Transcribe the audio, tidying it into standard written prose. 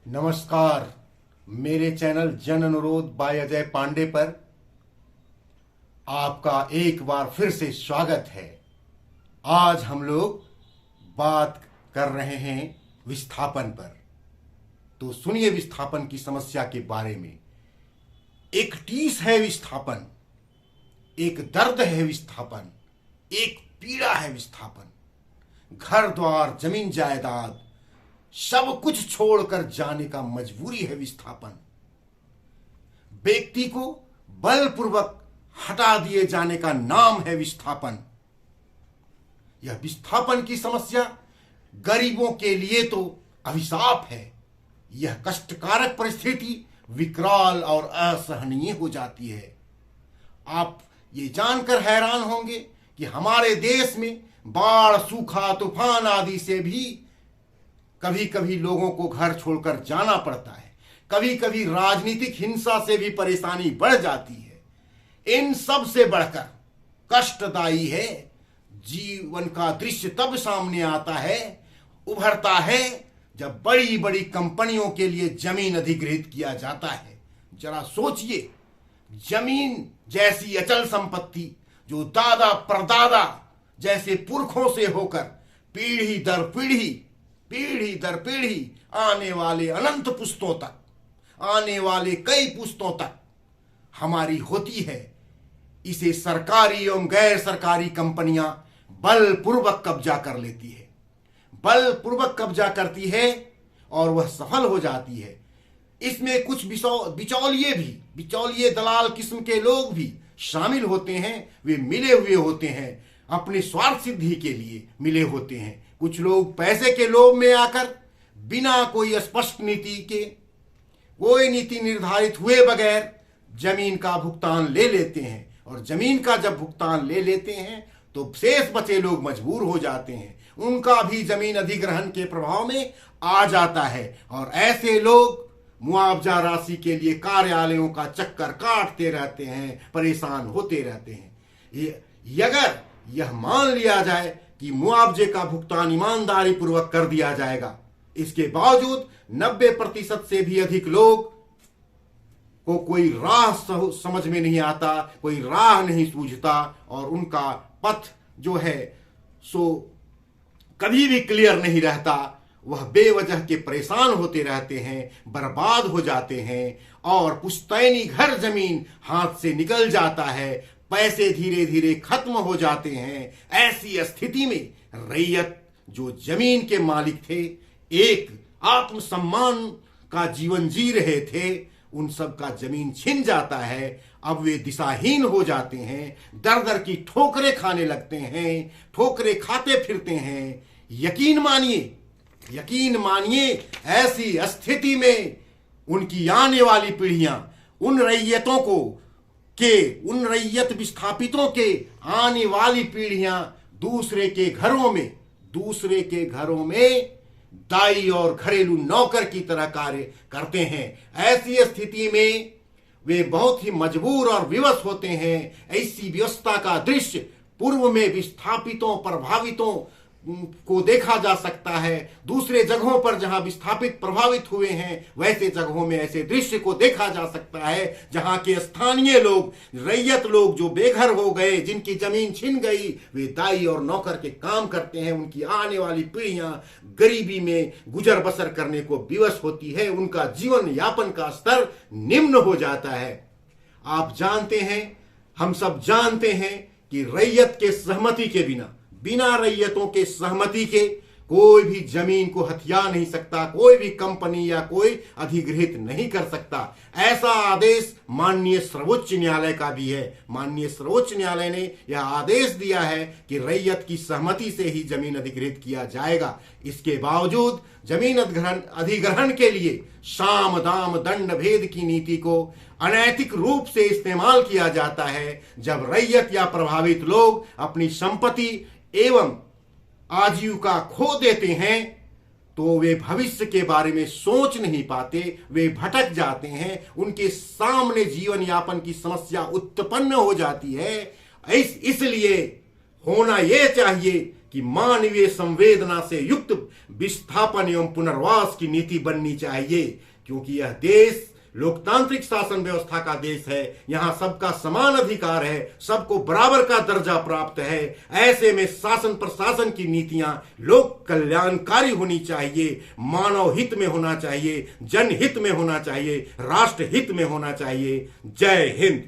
नमस्कार। मेरे चैनल जन अनुरोध बाय अजय पांडे पर आपका एक बार फिर से स्वागत है। आज हम लोग बात कर रहे हैं विस्थापन पर। तो सुनिए विस्थापन की समस्या के बारे में। एक टीस है विस्थापन, एक दर्द है विस्थापन, एक पीड़ा है विस्थापन। घर द्वार जमीन जायदाद सब कुछ छोड़कर जाने का मजबूरी है विस्थापन। व्यक्ति को बलपूर्वक हटा दिए जाने का नाम है विस्थापन। यह विस्थापन की समस्या गरीबों के लिए तो अभिशाप है। यह कष्टकारक परिस्थिति विकराल और असहनीय हो जाती है। आप ये जानकर हैरान होंगे कि हमारे देश में बाढ़, सूखा, तूफान आदि से भी कभी कभी लोगों को घर छोड़कर जाना पड़ता है। कभी कभी राजनीतिक हिंसा से भी परेशानी बढ़ जाती है। इन सब से बढ़कर कष्टदायी है जीवन का दृश्य तब सामने आता है, उभरता है, जब बड़ी बड़ी कंपनियों के लिए जमीन अधिग्रहित किया जाता है। जरा सोचिए, जमीन जैसी अचल संपत्ति जो दादा परदादा जैसे पुरखों से होकर पीढ़ी दर पीढ़ी आने वाले अनंत पुश्तों तक, आने वाले कई पुश्तों तक हमारी होती है, इसे सरकारी एवं गैर सरकारी कंपनियां बलपूर्वक कब्जा कर लेती है, बलपूर्वक कब्जा करती है और वह सफल हो जाती है। इसमें कुछ बिचौलिए दलाल किस्म के लोग भी शामिल होते हैं। वे मिले हुए होते हैं, अपनी स्वार्थ सिद्धि के लिए मिले होते हैं। कुछ लोग पैसे के लोभ में आकर बिना कोई स्पष्ट नीति के, कोई नीति निर्धारित हुए बगैर जमीन का भुगतान ले लेते हैं, और जमीन का जब भुगतान ले लेते हैं तो शेष बचे लोग मजबूर हो जाते हैं। उनका भी जमीन अधिग्रहण के प्रभाव में आ जाता है, और ऐसे लोग मुआवजा राशि के लिए कार्यालयों का चक्कर काटते रहते हैं, परेशान होते रहते हैं। अगर यह मान लिया जाए कि मुआवजे का भुगतान ईमानदारी पूर्वक कर दिया जाएगा, इसके बावजूद 90% से भी अधिक लोग को कोई राह समझ में नहीं आता, कोई राह नहीं सूझता, और उनका पथ जो है सो कभी भी क्लियर नहीं रहता। वह बेवजह के परेशान होते रहते हैं, बर्बाद हो जाते हैं, और पुश्तैनी घर जमीन हाथ से निकल जाता है, पैसे धीरे धीरे खत्म हो जाते हैं। ऐसी स्थिति में रैयत जो जमीन के मालिक थे, एक आत्मसम्मान का जीवन जी रहे थे, उन सब का जमीन छिन जाता है। अब वे दिशाहीन हो जाते हैं, दर दर की ठोकरें खाने लगते हैं, ठोकरें खाते फिरते हैं। यकीन मानिए ऐसी स्थिति में उनकी आने वाली पीढ़ियां उन रैयत विस्थापितों के आने वाली पीढ़ियां दूसरे के घरों में दाई और घरेलू नौकर की तरह कार्य करते हैं। ऐसी स्थिति में वे बहुत ही मजबूर और विवश होते हैं। ऐसी व्यवस्था का दृश्य पूर्व में विस्थापितों, प्रभावितों को देखा जा सकता है। दूसरे जगहों पर जहां विस्थापित प्रभावित हुए हैं, वैसे जगहों में ऐसे दृश्य को देखा जा सकता है जहां के स्थानीय लोग, रैयत लोग जो बेघर हो गए, जिनकी जमीन छिन गई, वे दाई और नौकर के काम करते हैं। उनकी आने वाली पीढ़ियां गरीबी में गुजर बसर करने को विवश होती है। उनका जीवन यापन का स्तर निम्न हो जाता है। आप जानते हैं, हम सब जानते हैं कि रैयत के सहमति के बिना रैयतों के सहमति के कोई भी जमीन को हथिया नहीं सकता, कोई भी कंपनी या कोई अधिग्रहित नहीं कर सकता। ऐसा आदेश माननीय सर्वोच्च न्यायालय का भी है। माननीय सर्वोच्च न्यायालय ने यह आदेश दिया है कि रैयत की सहमति से ही जमीन अधिग्रहित किया जाएगा। इसके बावजूद जमीन अधिग्रहण के लिए साम दाम दंड भेद की नीति को अनैतिक रूप से इस्तेमाल किया जाता है। जब रैयत या प्रभावित लोग अपनी संपत्ति एवं आजीविका खो देते हैं तो वे भविष्य के बारे में सोच नहीं पाते, वे भटक जाते हैं। उनके सामने जीवन यापन की समस्या उत्पन्न हो जाती है। इसलिए होना यह चाहिए कि मानवीय संवेदना से युक्त विस्थापन एवं पुनर्वास की नीति बननी चाहिए, क्योंकि यह देश लोकतांत्रिक शासन व्यवस्था का देश है। यहां सबका समान अधिकार है, सबको बराबर का दर्जा प्राप्त है। ऐसे में शासन प्रशासन की नीतियां लोक कल्याणकारी होनी चाहिए, मानव हित में होना चाहिए, जनहित में होना चाहिए, राष्ट्र हित में होना चाहिए। जय हिंद।